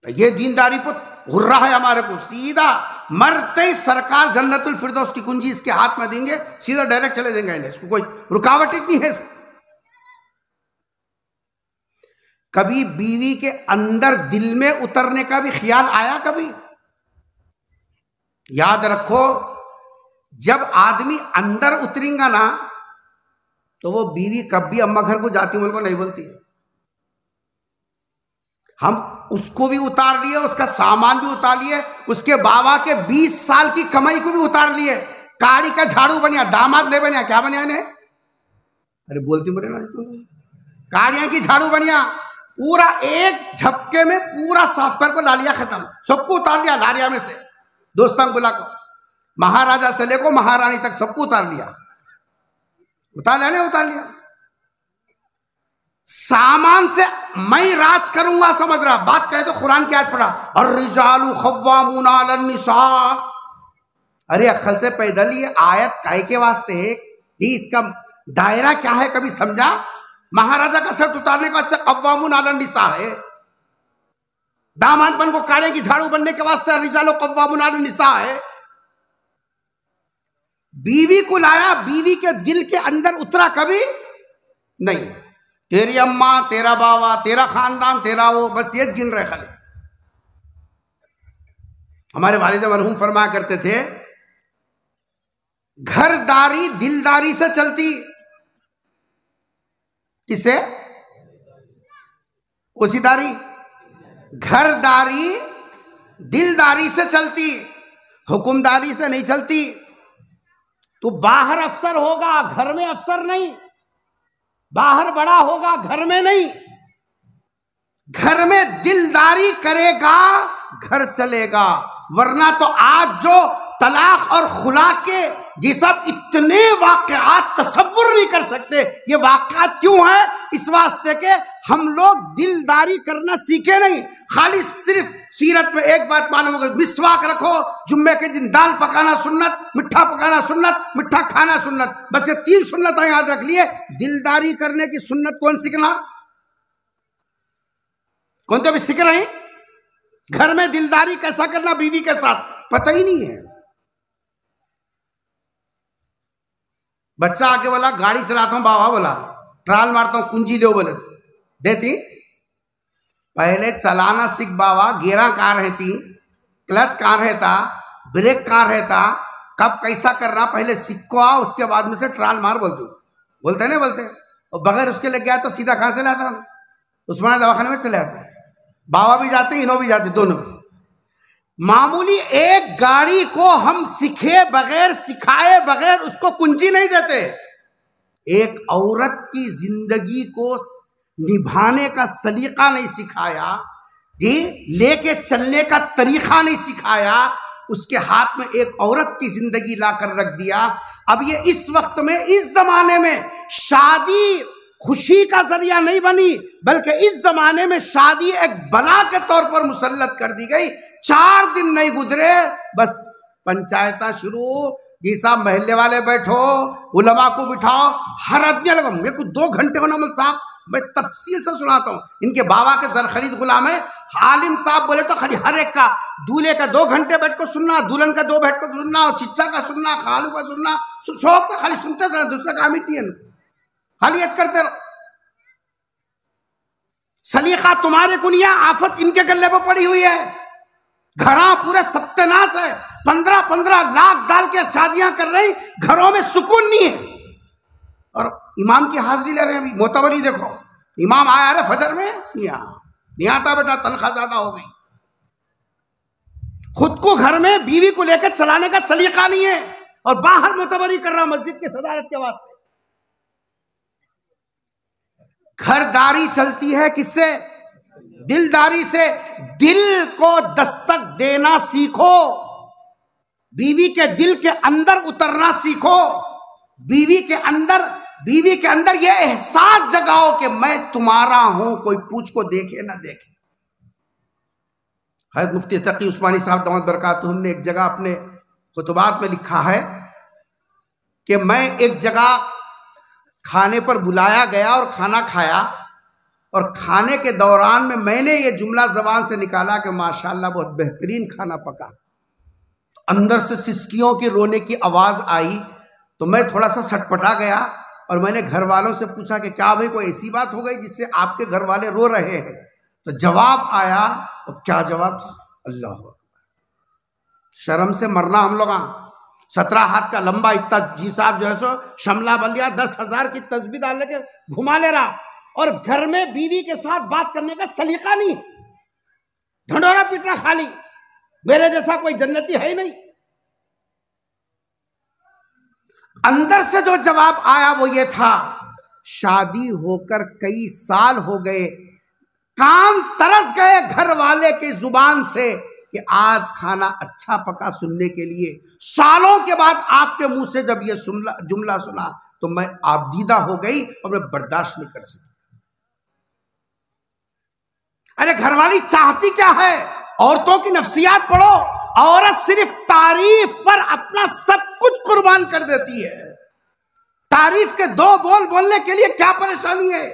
یہ دینداری پر غرہ ہے ہمارے کو. سیدھا مرتے ہی سرکار جنت الفردوس کی کنجی اس کے ہاتھ میں دیں گے, سیدھا ڈائریکٹ چلے جائیں گے. اس کو کوئی رکاوٹ نہیں ہے. کبھی بیوی کے اندر دل میں اترنے کا بھی خیال آیا کبھی؟ یاد رکھو, جب آدمی اندر اتریں گا نا تو وہ بیوی کبھی اماں گھر کو جاتی ہوں کو نہیں بولتی. ہم اس کو بھی اتار لیے, اس کا سامان بھی اتار لیے, اس کے بابا کے 20 سال کی کمائی کو بھی اتار لیے. کاڑی کا جھاڑو بنیا, داماد نہیں بنیا. کیا بنیا انہیں؟ ارے بولتی مرے نا, کاڑیاں کی جھاڑو بنیا. پورا ایک جھپکے میں پورا صاف کر کو لا لیا, ختم. سب کو اتار لیا لاریا میں سے. دوستان بلا کو, مہاراجا سے لے کو مہارانی تک سب کو اتار لیا. اتار لیا نہیں اتار لیا. سامان سے میں راج کروں گا سمجھ رہا. بات کرے تو قرآن کی آیت پڑھا, الرجال قوامون علی النساء. ارے عقل سے پیدل یہ آیت کائے کے واسطے ہے, یہ اس کا دائرہ کیا ہے کبھی سمجھا؟ مہاراجا کا سٹ اتارنے کے واسطے قوامون علی النساء ہے. داماد بن کو کاڑے کی جھاڑو بننے کے واسطے الرجال قوامون علی النساء ہے. بیوی کو لایا, بیوی کے دل کے اندر اترا کبھی نہیں. تیری اماں, تیرا بابا, تیرا خاندان, تیرا وہ, بس یہ گن رہے خالی. ہمارے والد مرحوم فرمایا کرتے تھے, گھرداری دلداری سے چلتی. کسے؟ کوسی داری؟ گھرداری دلداری سے چلتی, حکمداری سے نہیں چلتی. تو باہر افسر ہوگا, گھر میں افسر نہیں. باہر بڑا ہوگا, گھر میں نہیں. گھر میں دلداری کرے گا گھر چلے گا. ورنہ تو آج جو طلاق اور خلا کے یہ سب اتنے واقعات تصور نہیں کر سکتے. یہ واقعات کیوں ہیں؟ اس واسطے کہ ہم لوگ دلداری کرنا سیکھے نہیں. خالی صرف سیرت میں ایک بات معلوم ہوگا, مسواک رکھو, جمعے کے دن دال پکانا سنت, مٹھا پکانا سنت, مٹھا کھانا سنت. بس یہ 3 سنتیں یاد رکھ لیے. دلداری کرنے کی سنت کون سیکھنا؟ کون تو بھی سیکھ رہے ہیں. گھر میں دلداری کیسا کرنا بیوی کے ساتھ پتہ ہی نہیں ہے. بچہ آگے بولا گاڑی چلاتا ہوں بابا, بولا ٹرال مارتا ہوں, کنجی دو, بولے دیتی. پہلے چلانا سیکھ بابا. گیرہ کہاں رہتی, کلچ کہاں رہتا, بریک کہاں رہتا, کب کیسا کرنا پہلے سیکھو. اس کے بعد میں سے ٹرال مار بولتے. بولتے نہیں بولتے. اور بغیر اس کے لگ گیا تو سیدھا کہاں سے لاتا, عثمانیہ دواخانے میں چلے جاتے. بابا بھی جاتے, انہوں بھی جاتے, دونوں بھی. معمولی ایک گاڑی کو ہم سکھے بغیر, سکھائے بغیر اس کو کنجی نہیں دیتے. ایک عورت کی زندگی کو نبھانے کا سلیقہ نہیں سکھایا, لے کے چلنے کا طریقہ نہیں سکھایا, اس کے ہاتھ میں ایک عورت کی زندگی لا کر رکھ دیا. اب یہ اس وقت میں, اس زمانے میں شادی خوشی کا ذریعہ نہیں بنی, بلکہ اس زمانے میں شادی ایک بلا کے طور پر مسلط کر دی گئی. 4 دن نہیں گزرے بس پنچایتیں شروع. جی صاحب محلے والے بیٹھو, علماء کو بٹھاؤ, ہر آدمی لگا. میرے کو 2 گھنٹے ہونا مل صاحب, میں تفصیل سے سناتا ہوں. ان کے بابا کے زر خرید غلام ہے. عالم صاحب بولے تو خالی ہر ایک کا, دولہے کا 2 گھنٹے بیٹھ کو سننا, دلہن کا 2 بیٹھ کو سننا, اور چچا کا سننا, خالو کا سننا, سب کا خالی سنتے سننا, دوسرا کام ہی نہیں ہے, خالی یاد کرتے رہو. سلیقہ تمہارے کو نہیں ہے, آفت ان کے گلے پہ پڑی ہوئی ہے. گھراں پورے ستیاناش ہے. 15 لاکھ ڈال کے شادیاں کر رہی, گھروں میں سکون نہیں ہے. اور امام کی حاضری لے رہے ہیں. معتبری دیکھو, امام آیا رہے فجر میں, نہیں آتا بیٹا, تنخواہ زیادہ ہو گئی. خود کو گھر میں بیوی کو لے کے چلانے کا سلیقہ نہیں ہے, اور باہر معتبری کر رہا مسجد کے صدارت کے واسطے. گھرداری چلتی ہے کس سے؟ دلداری سے. دل کو دستک دینا سیکھو، بیوی کے دل کے اندر اترنا سیکھو، بیوی کے اندر یہ احساس جگاؤ کہ میں تمہارا ہوں، کوئی پوچھ کو دیکھے نہ دیکھے. حضرت مفتی تقی عثمانی صاحب دامت برکاتہم نے ایک جگہ اپنے خطبات میں لکھا ہے کہ میں ایک جگہ کھانے پر بلایا گیا اور کھانا کھایا، اور کھانے کے دوران میں نے یہ جملہ زبان سے نکالا کہ ماشاءاللہ بہت بہترین کھانا پکا. اندر سے سسکیوں کی رونے کی آواز آئی تو میں تھوڑا سا سٹپٹا گیا، اور میں نے گھر والوں سے پوچھا کہ کیا بھائی کوئی ایسی بات ہو گئی جس سے آپ کے گھر والے رو رہے ہیں؟ تو جواب آیا، اور کیا جواب تھا؟ اللہ اکبر. شرم سے مرنا ہم لوگ 17 ہاتھ کا لمبا اتنا جی صاحب جو ہے سو شملہ بلیا 10,000 کی تسبیح ڈال لے کے گھما لے رہا، اور گھر میں بیوی کے ساتھ بات کرنے کا سلیقہ نہیں، ڈھنڈورا پیٹنا خالی. میرے جیسا کوئی جنتی ہے ہی نہیں. اندر سے جو جواب آیا وہ یہ تھا، شادی ہو کر کئی سال ہو گئے، کام ترس گئے گھر والے کی زبان سے کہ آج کھانا اچھا پکا سننے کے لیے. سالوں کے بعد آپ کے منہ سے جب یہ جملہ سنا تو میں آبدیدہ ہو گئی اور میں برداشت نہیں کر سکی. ارے گھر والی چاہتی کیا ہے؟ عورتوں کی نفسیات پڑھو. عورت صرف تعریف پر اپنا سب کچھ قربان کر دیتی ہے. تعریف کے 2 بول بولنے کے لیے کیا پریشانی ہے؟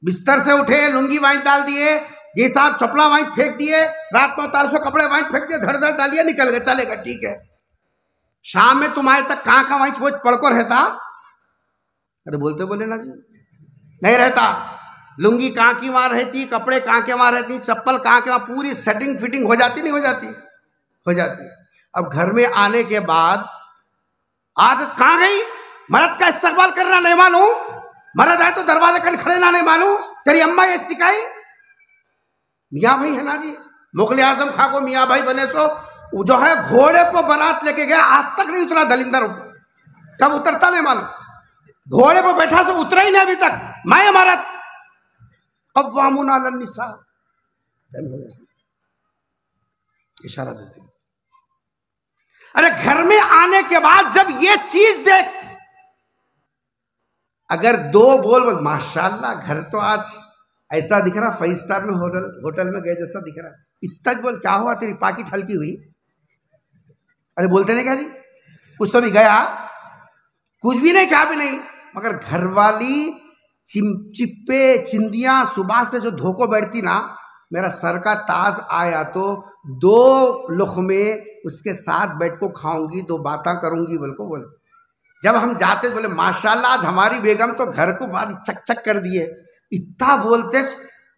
بستر سے اٹھے، لنگی وائن ڈال دیے، یہ صاحب چپلا وائن پھینک دیے، رات میں 400 کپڑے وائن پھینک دیے، دھڑ دھڑ ڈالیے، نکل گئے، چلے گا ٹھیک ہے. شام میں تمہارے تک کہاں وائن چھوڑ پڑھ کو رہتا؟ ارے بولتے بولے نا جی، نہیں رہتا. لنگی کہاں کی وہاں رہتی، کپڑے کہاں کے وہاں رہتی، چپل کہاں کے وہاں، پوری سیٹنگ فٹنگ ہو جاتی نہیں ہو جاتی؟ ہو جاتی. اب گھر میں آنے کے بعد عادت کہاں گئی؟ مرد کا استقبال کرنا نہیں معلوم، مرد ہے تو دروازے کن کھڑے نہ نہیں معلوم. تیری اماں یہ سکھائی؟ میاں بھائی ہے نا جی، مغل اعظم خاں کو میاں بھائی بنے سو جو ہے گھوڑے پہ بارات لے کے گیا، آج تک نہیں اترا دلندر، کب اترتا نہیں معلوم. گھوڑے پہ بیٹھا سے اترا ہی نہیں ابھی تک. میں مرد قوامون علی النساء اشارہ دیتے ہیں. ارے گھر میں آنے کے بعد جب یہ چیز دیکھ، اگر 2 بول ماشاءاللہ گھر تو آج ایسا دکھ رہا 5 اسٹار میں ہوٹل میں گئے جیسا دکھ رہا، اتنا بول کیا ہوا تیری پاکٹ ہلکی ہوئی؟ ارے بولتے نہیں کیا جی، کچھ تو بھی گیا، کچھ بھی نہیں کیا بھی نہیں. مگر گھر والی چپے چندیاں صبح سے جو دھوکو بیٹھتی نا، میرا سر کا تاج آیا تو 2 لقمے اس کے ساتھ بیٹھ کو کھاؤں گی، 2 باتیں کروں گی بولتے. جب ہم جاتے بولے ماشاءاللہ آج ہماری بیگم تو گھر کو بار چک چک کر دیے. اتنا بولتے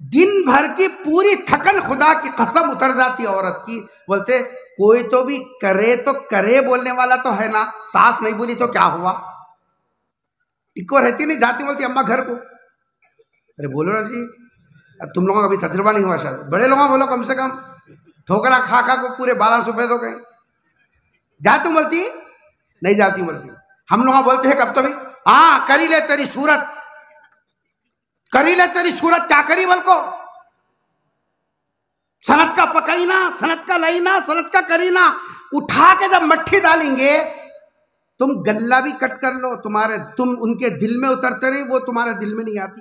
دن بھر کی پوری تھکن خدا کی قسم اتر جاتی عورت کی. بولتے کوئی تو بھی کرے تو کرے بولنے والا تو ہے نا، ساس نہیں بولی تو کیا ہوا؟ اکو رہتی نہیں، جاتی بولتی اماں گھر کو. ارے بولو نا جی، تم لوگوں کا ابھی تجربہ نہیں ہوا شاید، بڑے لوگوں بولو کم سے کم، ٹھوکرا کھا کھا کو پورے 12 سفید ہو گئے. جاتی بولتی نہیں جاتی بولتی. ہم لوگ بولتے ہیں کب تو بھی ہاں کری لے تیری صورت، کری لے تیری صورت، کیا کری بول کو؟ سنت کا پکائینا، سنت کا لائینا، سنت کا کرینا. اٹھا کے جب مٹھی ڈالیں گے، تم گلہ بھی کٹ کر لو، تم ان کے دل میں اترتے رہی، وہ تمہارے دل میں نہیں آتی.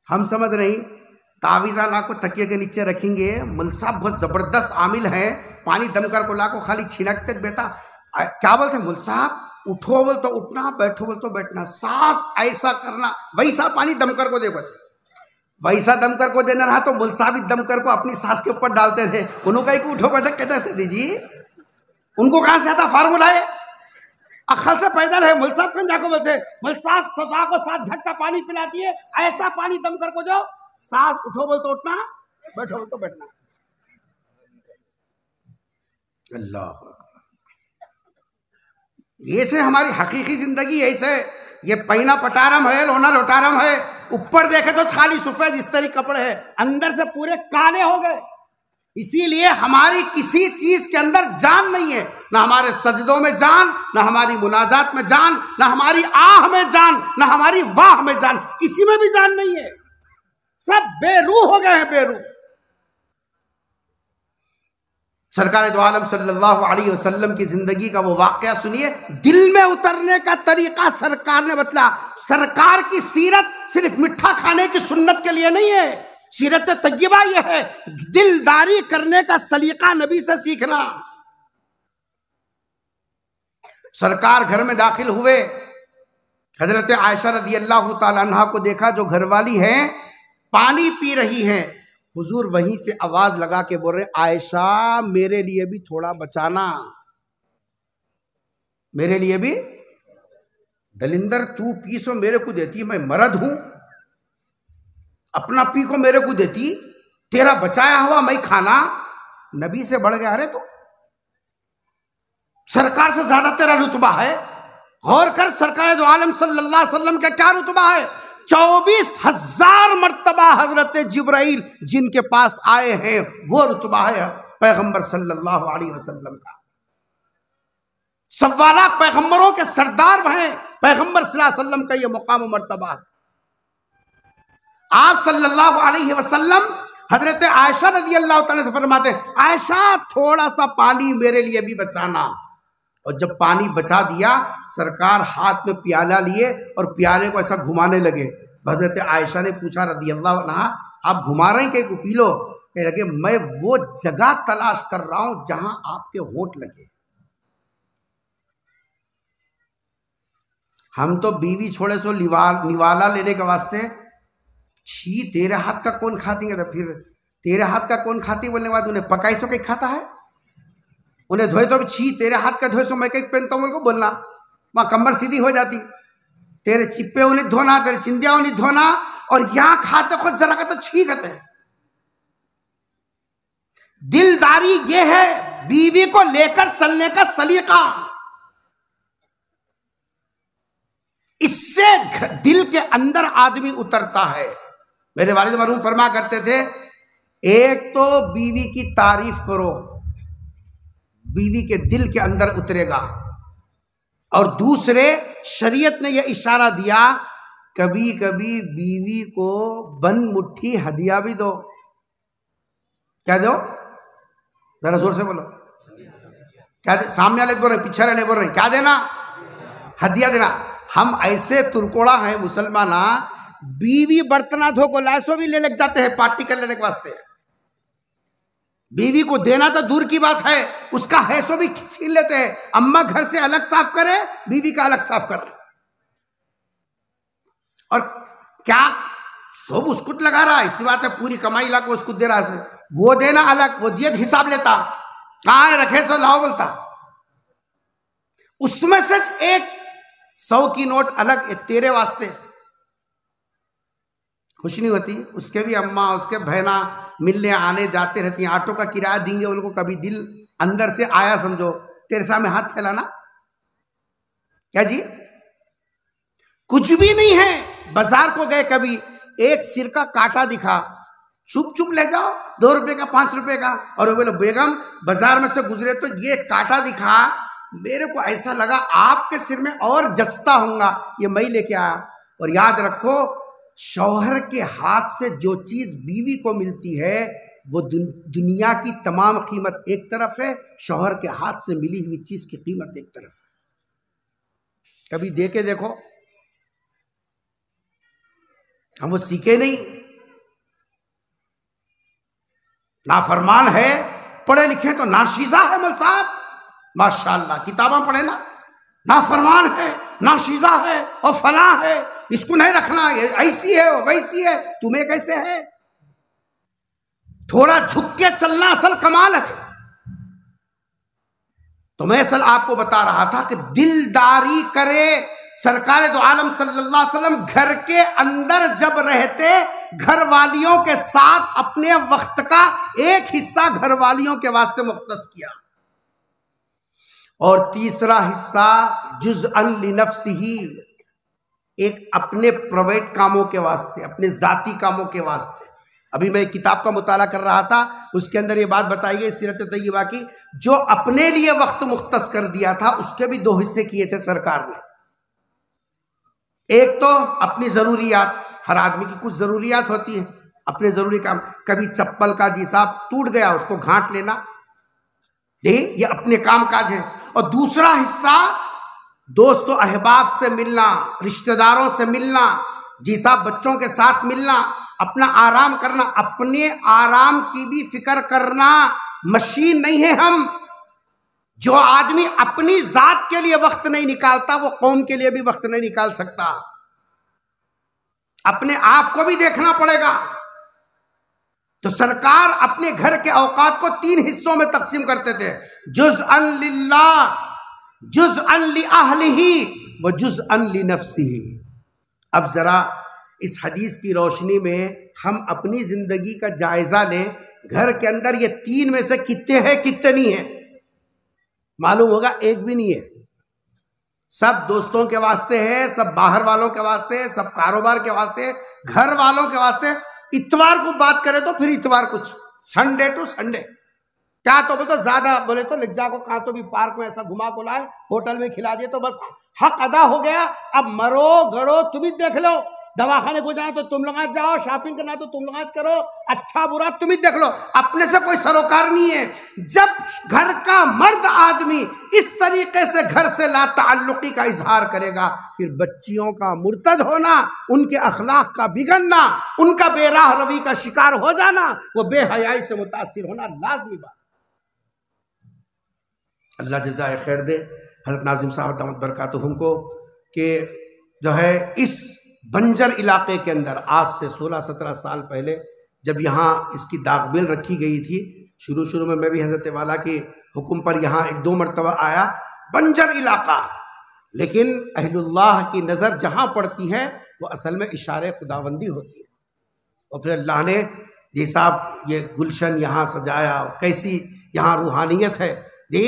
ہم سمجھ رہی تعویذہ لا کو تکیے کے نیچے رکھیں گے، مل صاحب بہت زبردست عامل ہیں، پانی دم کر کو لا کو خالی چھینکتے بیٹا کیا بولتے ہیں مل صاحب، اٹھو بول تو اٹھنا، بیٹھو بول تو بیٹھنا، سانس ایسا کرنا، ویسا پانی دم کر کو دے بولتے. ویسا دم کر کو دینا رہا تو مل صاحب دم کر کو اپنی سانس کے اوپر ڈالتے تھے. انہوں کا ایک اٹھو بیٹھک کہتے تھے جی، ان کو کہاں سے آتا فارمولہ ہے؟ اخل سے پیدا رہے. مل صاحب کن جا کو بولتے مل صاحب صفا کو 7 گھٹ کا پانی پلاتی ہے، ایسا پانی دم کر کو جو سانس اٹھو بول تو اٹھنا، بیٹھو بول تو بیٹھنا. اللہ یہ سے ہماری حقیقی زندگی ایسے. یہ پہنا پٹارم ہے، لونا لوٹارم ہے. اوپر دیکھے تو خالی سفید استری کپڑے ہیں، اندر سے پورے کالے ہو گئے. اسی لیے ہماری کسی چیز کے اندر جان نہیں ہے، نہ ہمارے سجدوں میں جان، نہ ہماری مناجات میں جان، نہ ہماری آہ میں جان، نہ ہماری واہ میں جان، کسی میں بھی جان نہیں ہے، سب بے روح ہو گئے ہیں، بے روح۔ سرکار دو عالم صلی اللہ علیہ وسلم کی زندگی کا وہ واقعہ سنیے، دل میں اترنے کا طریقہ سرکار نے بتلا۔ سرکار کی سیرت صرف مٹھا کھانے کی سنت کے لیے نہیں ہے، سیرت طیبہ یہ ہے دلداری کرنے کا سلیقہ نبی سے سیکھنا۔ سرکار گھر میں داخل ہوئے، حضرت عائشہ رضی اللہ تعالیٰ عنہ کو دیکھا جو گھر والی ہیں پانی پی رہی ہیں۔ حضور وہیں سے آواز لگا کے بول رہے عائشہ میرے لیے بھی تھوڑا بچانا، میرے لیے بھی، دلندر تو پی سو میرے کو دیتی، میں مرد ہوں، اپنا پی کو میرے کو دیتی، تیرا بچایا ہوا میں کھانا۔ نبی سے بڑھ گیا، ارے تو سرکار سے زیادہ تیرا رتبہ ہے، غور کر سرکار دو عالم صلی اللہ علیہ وسلم کا کیا رتبہ ہے۔ 24,000 مرتبہ حضرت جبرائیل جن کے پاس آئے ہیں وہ رتبہ ہے پیغمبر صلی اللہ علیہ وسلم کا۔ 1.25 لاکھ پیغمبروں کے سردار ہیں، پیغمبر صلی اللہ علیہ وسلم کا یہ مقام و مرتبہ ہے۔ آپ صلی اللہ علیہ وسلم حضرت عائشہ رضی اللہ تعالیٰ سے فرماتے ہیں عائشہ تھوڑا سا پانی میرے لیے بھی بچانا، اور جب پانی بچا دیا سرکار ہاتھ میں پیالہ لیے اور پیالے کو ایسا گھمانے لگے، تو حضرت عائشہ نے پوچھا رضی اللہ عنہ آپ گھما رہے ہیں کہ پی لو؟ کہنے لگے میں وہ جگہ تلاش کر رہا ہوں جہاں آپ کے ہونٹ لگے۔ ہم تو بیوی چھوڑے سو نوالا لینے کے واسطے چھی تیرے ہاتھ کا کون کھاتی ہے، تو پھر تیرے ہاتھ کا کون کھاتی بولنے کے بعد انہیں پکائی سو کہیں کھاتا ہے، انہیں دھوئے تو بھی چھی تیرے ہاتھ کا دھوئے سو میں کہیں پہنتا ہوں کو بولنا، وہاں کمر سیدھی ہو جاتی، تیرے چپے انہیں دھونا، تیرے چندیاں انہیں دھونا، اور یہاں کھاتے خود ذرا کا تو چھی کہتے ہیں۔ دلداری یہ ہے بیوی کو لے کر چلنے کا سلیقہ، اس سے دل کے اندر آدمی اترتا ہے۔ میرے والد مرحوم فرما کرتے تھے ایک تو بیوی کی تعریف کرو، بیوی کے دل کے اندر اترے گا، اور دوسرے شریعت نے یہ اشارہ دیا کبھی کبھی بیوی کو بن مٹھی ہدیہ بھی دو۔ کیا دو؟ ذرا زور سے بولو، کیا دے؟ سامنے والے بول رہے ہیں، پیچھے والے بول رہے ہیں، کیا دینا؟ ہدیہ دینا۔ ہم ایسے ترکوڑا ہیں مسلمان، بیوی برتنا دھو کو لائسو بھی لے جاتے ہیں پارٹی کر لینے کے واسطے، بیوی کو دینا تو دور کی بات ہے، اس کا حیثو بھی چھین لیتے ہیں۔ اماں گھر سے الگ صاف کرے، بیوی کا الگ صاف کر رہے، اور کیا سب اسکٹ لگا رہا ہے، اسی بات ہے پوری کمائی لا کو اسکٹ دے رہا ہے، وہ دینا الگ، وہ دیت حساب لیتا، کہاں ہے رکھے سو لاؤ بولتا، اس میں سے 100 کی نوٹ الگ تیرے واسطے، خوش نہیں ہوتی، اس کے بھی اماں اس کے بہنا ملنے آنے جاتے رہتی ہیں، آٹو کا کرایہ دیں گے ان کو، کبھی دل اندر سے آیا سمجھو تیرے سامنے ہاتھ پھیلانا، کیا جی کچھ بھی نہیں ہے۔ بازار کو گئے کبھی، ایک سر کا کاٹا دکھا، چپ چپ لے جاؤ، 2 روپے کا 5 روپے کا، اور وہ بولے بیگم بازار میں سے گزرے تو یہ کاٹا دکھا، میرے کو ایسا لگا آپ کے سر میں اور جچتا ہوں گا، یہ میں لے کے آیا۔ اور یاد رکھو شوہر کے ہاتھ سے جو چیز بیوی کو ملتی ہے وہ دنیا کی تمام قیمت ایک طرف ہے، شوہر کے ہاتھ سے ملی ہوئی چیز کی قیمت ایک طرف ہے۔ کبھی دے کے دیکھو، ہم وہ سیکھے نہیں، نافرمان ہے، پڑھے لکھے تو ناشیزہ ہے مل صاحب، ماشاءاللہ کتاباں پڑھے نا، نافرمان ہے، ناشیزہ ہے، اور فلاں ہے، اس کو نہیں رکھنا، ایسی ہے ویسی ہے، تمہیں کیسے ہے؟ تھوڑا جھک کے چلنا اصل کمال ہے۔ تو میں اصل آپ کو بتا رہا تھا کہ دلداری کرے۔ سرکار دو عالم صلی اللہ علیہ وسلم گھر کے اندر جب رہتے، گھر والیوں کے ساتھ اپنے وقت کا ایک حصہ گھر والیوں کے واسطے مختص کیا، اور تیسرا حصہ جزءاً لنفسہ، ایک اپنے پرائیویٹ کاموں کے واسطے، اپنے ذاتی کاموں کے واسطے۔ ابھی میں ایک کتاب کا مطالعہ کر رہا تھا، اس کے اندر یہ بات بتائی گئی سیرت طیبہ کی، جو اپنے لیے وقت مختص کر دیا تھا اس کے بھی 2 حصے کیے تھے سرکار نے۔ ایک تو اپنی ضروریات، ہر آدمی کی کچھ ضروریات ہوتی ہیں، اپنے ضروری کام، کبھی چپل کا جی صاحب ٹوٹ گیا اس کو گھانٹ لینا، یہ اپنے کام کاج ہے۔ اور دوسرا حصہ دوست و احباب سے ملنا، رشتہ داروں سے ملنا، جی صاحب بچوں کے ساتھ ملنا، اپنا آرام کرنا، اپنے آرام کی بھی فکر کرنا۔ مشین نہیں ہے ہم۔ جو آدمی اپنی ذات کے لیے وقت نہیں نکالتا وہ قوم کے لیے بھی وقت نہیں نکال سکتا۔ اپنے آپ کو بھی دیکھنا پڑے گا۔ تو سرکار اپنے گھر کے اوقات کو 3 حصوں میں تقسیم کرتے تھے، جزءاً للہ، جزءاً لأہلہ و جزءاً لنفسہ۔ اب ذرا اس حدیث کی روشنی میں ہم اپنی زندگی کا جائزہ لیں، گھر کے اندر یہ 3 میں سے کتنے ہیں کتنے نہیں ہیں؟ معلوم ہوگا ایک بھی نہیں ہے۔ سب دوستوں کے واسطے ہے، سب باہر والوں کے واسطے ہے، سب کاروبار کے واسطے ہے، گھر والوں کے واسطے۔ اتوار کو بات کرے تو پھر اتوار کچھ، سنڈے ٹو سنڈے کیا تو بولے تو زیادہ بولے تو لجا کو کہاں تو بھی پارک میں ایسا گھما کو لائے، ہوٹل میں کھلا دیے تو بس حق ادا ہو گیا۔ اب مرو گڑو تم ہی دیکھ لو، دواخانے کو جانا تو تم لوگ آج جاؤ، شاپنگ کرنا تو تم لوگ آج کرو، اچھا برا تم ہی دیکھ لو، اپنے سے کوئی سروکار نہیں ہے۔ جب گھر کا مرد آدمی اس طریقے سے گھر سے لا تعلقی کا اظہار کرے گا، پھر بچیوں کا مرتد ہونا، ان کے اخلاق کا بگڑنا، ان کا بے راہ روی کا شکار ہو جانا، وہ بے حیائی سے متاثر ہونا لازمی بات۔ اللہ جزائے خیر دے حضرت ناظم صاحب دامت برکاتہم کو کہ جو ہے اس بنجر علاقے کے اندر آج سے 16-17 سال پہلے جب یہاں اس کی داغ بیل رکھی گئی تھی، شروع میں بھی حضرت والا کے حکم پر یہاں 1-2 مرتبہ آیا، بنجر علاقہ، لیکن اہل اللہ کی نظر جہاں پڑتی ہے وہ اصل میں اشارے خداوندی ہوتی ہے۔ اور پھر اللہ نے جی صاحب یہ گلشن یہاں سجایا، کیسی یہاں روحانیت ہے جی۔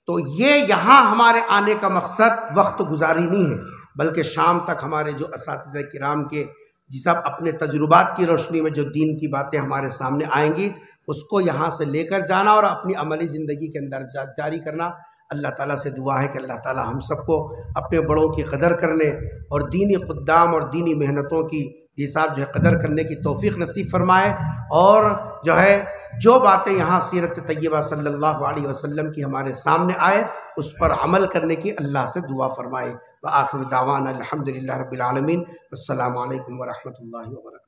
تو یہ یہاں ہمارے آنے کا مقصد وقت گزاری نہیں ہے، بلکہ شام تک ہمارے جو اساتذہ کرام کے جی صاحب اپنے تجربات کی روشنی میں جو دین کی باتیں ہمارے سامنے آئیں گی اس کو یہاں سے لے کر جانا اور اپنی عملی زندگی کے اندر جاری کرنا۔ اللہ تعالیٰ سے دعا ہے کہ اللہ تعالیٰ ہم سب کو اپنے بڑوں کی قدر کرنے اور دینی قدام اور دینی محنتوں کی جی صاحب جو ہے قدر کرنے کی توفیق نصیب فرمائے، اور جو ہے جو باتیں یہاں سیرت طیبہ صلی اللہ علیہ وسلم کی ہمارے سامنے آئے اس پر عمل کرنے کی اللہ سے دعا فرمائے۔ وآخر دعوانا الحمدللہ رب العالمین، السلام علیکم ورحمۃ اللہ وبرکاتہ۔